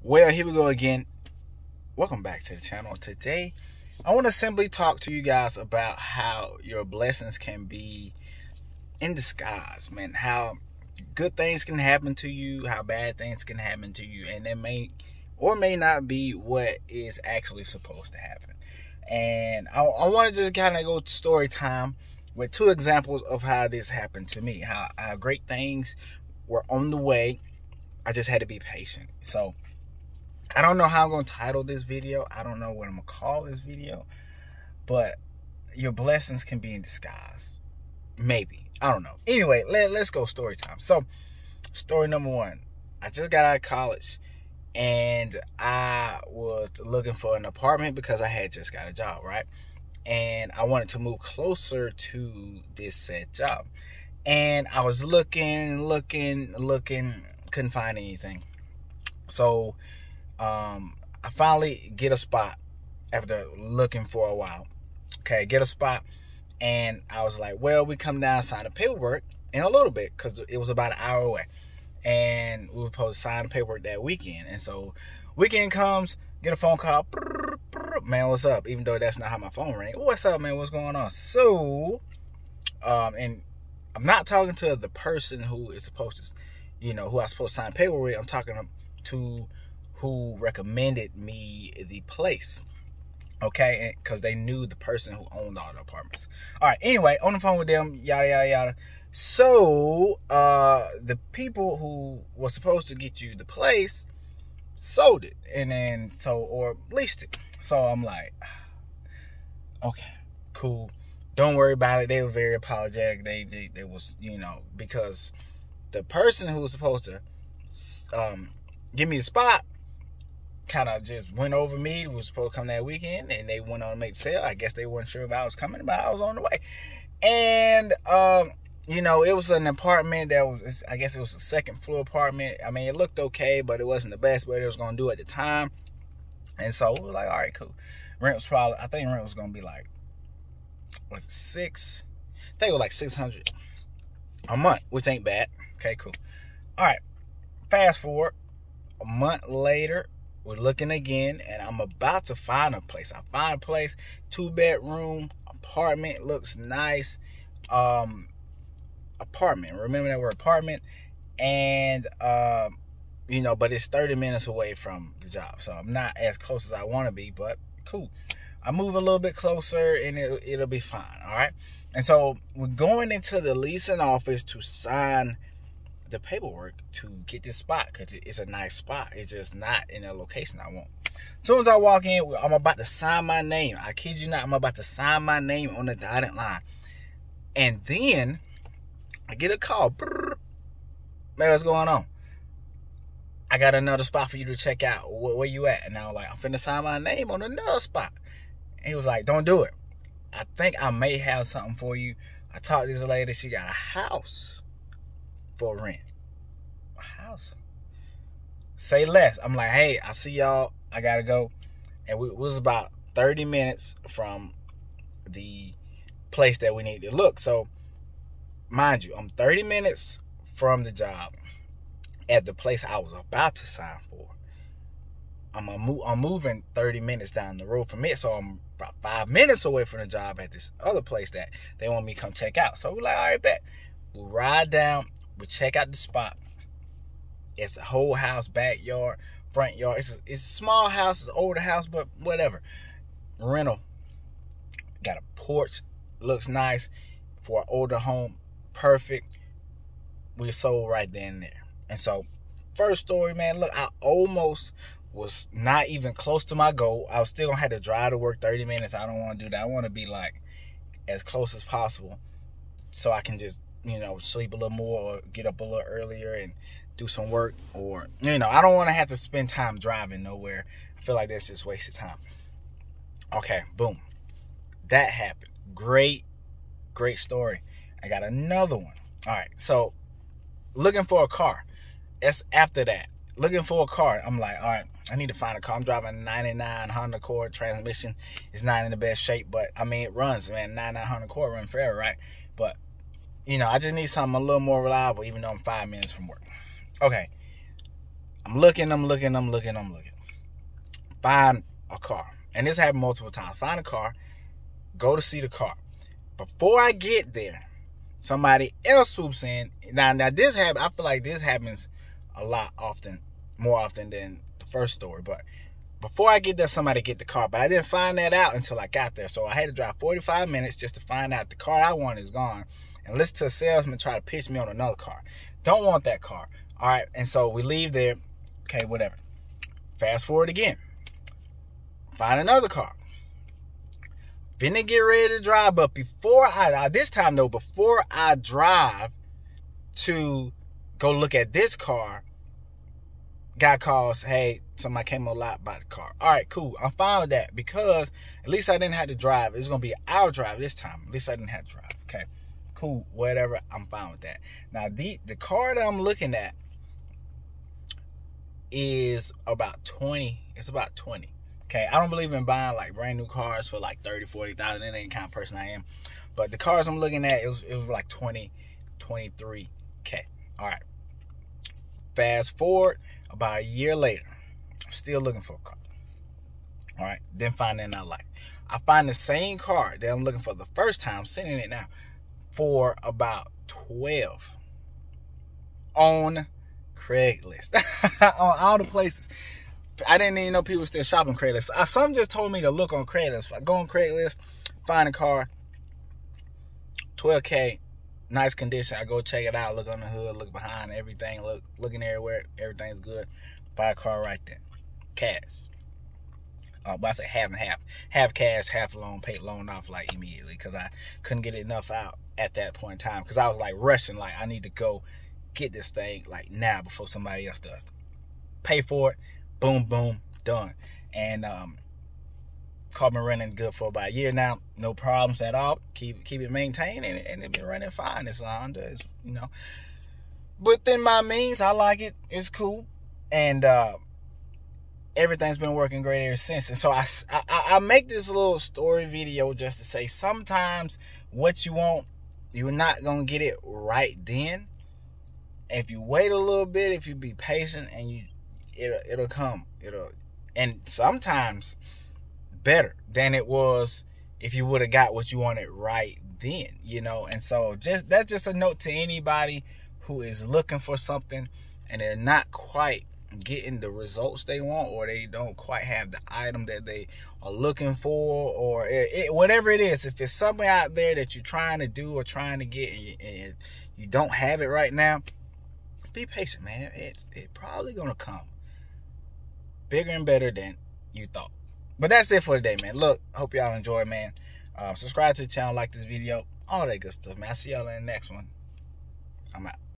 Well, here we go again. Welcome back to the channel. Today, I want to simply talk to you guys about how your blessings can be in disguise, man. How good things can happen to you, how bad things can happen to you, and it may or may not be what is actually supposed to happen. And I want to just kind of go to story time with two examples of how this happened to me, how great things were on the way. I just had to be patient. So I don't know how I'm going to title this video. I don't know what I'm going to call this video. But your blessings can be in disguise. Maybe. I don't know. Anyway, let's go story time. So, story number one. I just got out of college. And I was looking for an apartment because I had just got a job, right? And I wanted to move closer to this said job. And I was looking, couldn't find anything. So I finally get a spot after looking for a while. Okay, get a spot. And I was like, well, we come down, sign the paperwork in a little bit because it was about an hour away. And we were supposed to sign the paperwork that weekend. And so weekend comes, get a phone call. Man, what's up? Even though that's not how my phone rang. What's up, man? What's going on? So, and I'm not talking to the person who is supposed to, who I supposed to sign paperwork with. I'm talking to who recommended me the place. Okay, because they knew the person who owned all the apartments. All right, anyway, on the phone with them, yada, yada, yada. So, the people who were supposed to get you the place sold it. And then, or leased it. So, I'm like, okay, cool. Don't worry about it. They were very apologetic. They was, because the person who was supposed to give me the spot kind of just went over me. It was supposed to come that weekend, and they went on to make the sale. I guess they weren't sure if I was coming, but I was on the way. And, it was an apartment that was, I guess it was a second floor apartment. I mean, it looked okay, but it wasn't the best what it was going to do at the time. And so we were like, all right, cool. Rent was I think rent was going to be like, was it I think it was like $600 a month, which ain't bad. Okay, cool. All right. Fast forward a month later, we're looking again, and I'm about to find a place. I find a place, 2-bedroom apartment, looks nice. Apartment. Remember that word, apartment. And but it's 30 minutes away from the job, so I'm not as close as I want to be, but cool. I move a little bit closer and it'll be fine. All right. And so we're going into the leasing office to sign the paperwork to get this spot because it's a nice spot. It's just not in a location I want. As soon as I walk in, I'm about to sign my name. I kid you not, I'm about to sign my name on the dotted line. And then I get a call. Man, what's going on? I got another spot for you to check out. Where you at? And I was like, I'm finna sign my name on another spot. And he was like, don't do it. I think I may have something for you. I talked to this lady. She got a house for rent. A house? Say less. I'm like, hey, I see y'all. I gotta go. And we was about 30 minutes from the place that we need to look. So, mind you, I'm 30 minutes from the job at the place I was about to sign for. I'm moving 30 minutes down the road from it, so I'm about 5 minutes away from the job at this other place that they want me to come check out. So we're like, all right, bet. We ride down, we check out the spot. It's a whole house, backyard, front yard. It's a small house, it's an older house, but whatever. Rental. Got a porch, looks nice for an older home. Perfect. We sold right then and there. And so, first story, man, look, I almost was not even close to my goal. I was still gonna have to drive to work 30 minutes. I don't want to do that. I want to be like as close as possible so I can just, sleep a little more or get up a little earlier and do some work, or, I don't want to have to spend time driving nowhere. I feel like that's just wasted time. Okay, boom. That happened. Great story. I got another one. All right, so looking for a car. That's after that. Looking for a car. I'm like, all right, I need to find a car. I'm driving a 99 Honda Accord. Transmission is not in the best shape, but I mean, it runs, man. 99 Honda Accord run forever, right? But, I just need something a little more reliable, even though I'm 5 minutes from work. Okay. I'm looking. Find a car. And this happened multiple times. Find a car. Go to see the car. Before I get there, somebody else swoops in. Now this happens. I feel like this happens a lot often, more often than the first story. But before I get there, somebody get the car. But I didn't find that out until I got there. So I had to drive 45 minutes just to find out the car I want is gone. And listen to a salesman try to pitch me on another car. Don't want that car. All right. And so we leave there. Okay, whatever. Fast forward again. Find another car. Finna get ready to drive. But before this time though, before I drive to go look at this car, guy calls, hey, somebody came on a lot about the car. All right, cool. I'm fine with that because at least I didn't have to drive. It was going to be our drive this time. At least I didn't have to drive. Okay, cool, whatever. I'm fine with that. Now, the car that I'm looking at is about 20. It's about 20. Okay, I don't believe in buying like brand new cars for like 30, 40,000. That ain't the kind of person I am. But the cars I'm looking at, it was like 20, 23K. All right. Fast forward about a year later. I'm still looking for a car. All right. Didn't find anything I like. I find the same car that I'm looking for the first time. I'm sitting in it now for about 12 on Craigslist. On all the places. I didn't even know people were still shopping Craigslist. Some just told me to look on Craigslist. I go on Craigslist, find a car, 12K, nice condition. I go check it out, look on the hood, look behind, everything, looking everywhere, everything's good. Buy a car right there, cash. But I say half and half. Half cash, half loan, paid loan off like immediately because I couldn't get enough out at that point in time because I was like rushing, like I need to go get this thing like now before somebody else does. Pay for it. Boom, boom, done. And car been running good for about a year now. No problems at all. Keep it maintained, and it been running fine. It's a Honda, it's, you know. Within my means, I like it. It's cool, and everything's been working great ever since. And so I make this little story video just to say sometimes what you want, you're not gonna get it right then. If you wait a little bit, if you be patient, and it'll come. And sometimes better than it was if you would have got what you wanted right then, you know. And so that's just a note to anybody who is looking for something and they're not quite getting the results they want, or they don't quite have the item that they are looking for, or whatever it is. If it's something out there that you're trying to do or trying to get and you don't have it right now, be patient, man. It's probably gonna come bigger and better than you thought. But that's it for today, man. Look, hope y'all enjoy, man. Subscribe to the channel, like this video, all that good stuff, man. I'll see y'all in the next one. I'm out.